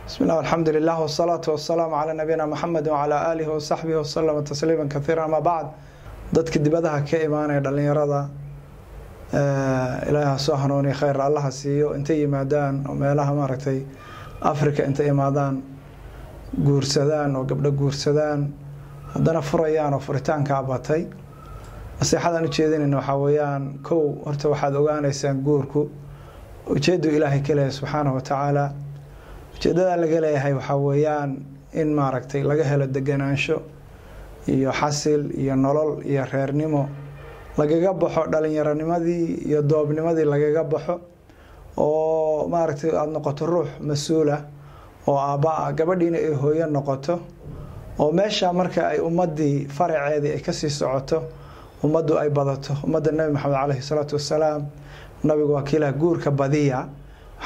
بسم الله والحمد لله والصلاة والسلام على نبينا محمد وعلى آله وصحبه وسلم تسليما كثيرا. ما بعد dadka dibadaha ka imaanay dhalinyarada ilaaha soo hanuuni khayr Allah siiyo intay yimaadaan oo meelaha maaragtay Afrika intay imaadaan guursadaan oo gabdho guursadaan haddana furayaan oo furitaanka batay nasiixadan u jeedinayna waxa weeyaan kow horta waxaad ogaanaysaan guurku ujeedo Ilaahay kale subhanahu wa ta'ala ujeedada laga leeyahay waxa weeyaan in maaragtay laga helo deganaansho iyo xasil iyo nolol iyo reernimo lagaga baxo dhalinyaranimadii iyo doobnimadii lagaga baxo oo maaragtay aad noqoto ruux mas'uul ah oo aabba gabadhiina ay hooyo noqoto oo meesha marka ay ummadii faraceedii ay ka sii socoto ummadu ay badato ummadda Nabi Maxamed alayhi salaatu wassalaam nabigu waa kiila guurka badiya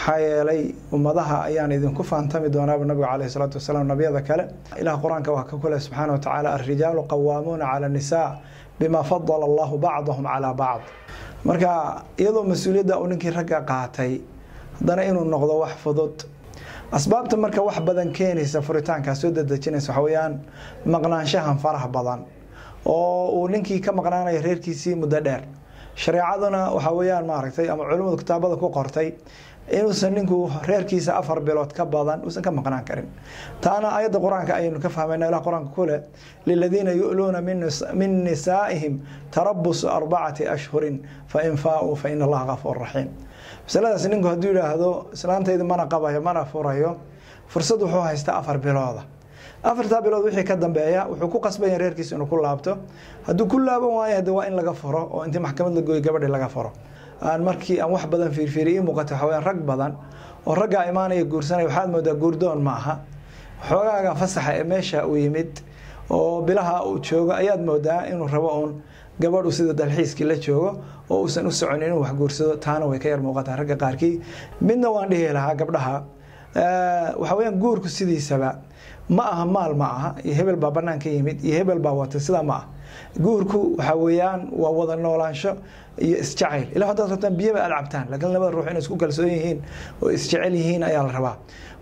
حيالي ومضاها أيان إذن كفان تمي دونا بالنبي عليه الصلاة والسلام نبي ذا كله إله القرآن كوكل سبحانه وتعالى الرجال قوامون على النساء بما فضل الله بعضهم على بعض مركا يضو مسؤولية دا أنك رجع قاتي دنا إنه النقضة وحفظت أسباب تمركا واحد بدن كيني سفرتان كسودة دجنس حويان مقنان شهم فرح بدن ونكي كمقنان يهرير كيسي مددر شريعتنا وحويان ماركتي أما علوم الكتاب هذا كقرتي إنه سننكو ريركيسا أفر بلوت كبادان وسن كم مقنان كريم تانا آيات القرآن كأين كفهمنا إلى القرآن كله للذين يؤلون من نسائهم تربص 4 أشهر فإن فاءوا فإن الله غفور رحيم بسلا سننكو هدولا هذو سلامتي إذا ما نقبها ما نفوريه فرصته هو هيستا أفر بلوضة أفر تابلوض وحي كدن بيا وحقوق قصبين ريركيس إنه كل لابته هدو كل لابه وايا هدو إن لغفره وأنت محكمة لقوي قبل لغفره aan markii aan wax badan fiirfiiriyay muuqato xawaan rag badan oo rag iimaanaya guursanay waxaad moodaa guurdoon ma aha xogaaga fasaxa ee meesha uu yimid oo bilaha uu joogo ayaad moodaa inuu rabo oon gabadhu sida dalxiiskii la joogo oo uusan u soconin inuu wax guursado taana way ka yar muuqataa rag qaarkii midna waan dhihi lahaa gabdhaha waxa weeyaan guurku sidiisaba ma aha maal ma aha hebel baa banaanka yimid iyo hebel baa wata sida ma aha guurku waxa weeyaan waa wada noolaansho iyo isjacayl ila hadda rabtaan biyo aad cabtaan laakiin labada ruux inay isku kalsoon yihiin oo isjacayl yihiin ayaa la rabaa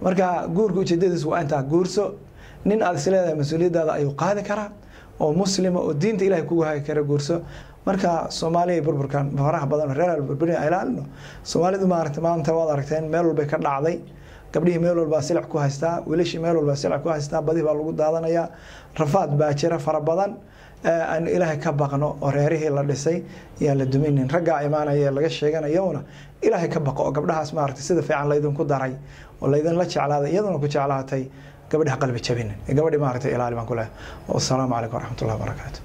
marka guurku ujeedadiisu waa inta guurso nin aad isleedahay mas'uuliyadaada ayuu qaadi karaa oo muslima oo diinta Ilaahay kugu haay kara guurso marka Soomaaliya burburkan faraha badan reer burburin ay ilaalino Soomaalidu maanta waad aragteen meel walba ka dhacday gabdhihii meel walba silac ku haystaa wiilashii meel walba silac ku haystaa badi baa lagu daadanayaa rafaad baa jira fara badan aan Ilaahay ka baqno oo reerihii la dhisay yaa la duminin ragga iimaanaya laga sheeganayona Ilaahay ka baqo gabdhahaas maaragtay sida fiican laydin ku daray oo laydin la jeclaaday iyaduna ku jeclaatay gabadha qalbi jabin gabadhi maaragtay ilaali baan ku leeyahay. Wassalaamu calaykum waraxmatullaahi wabarakaatuh.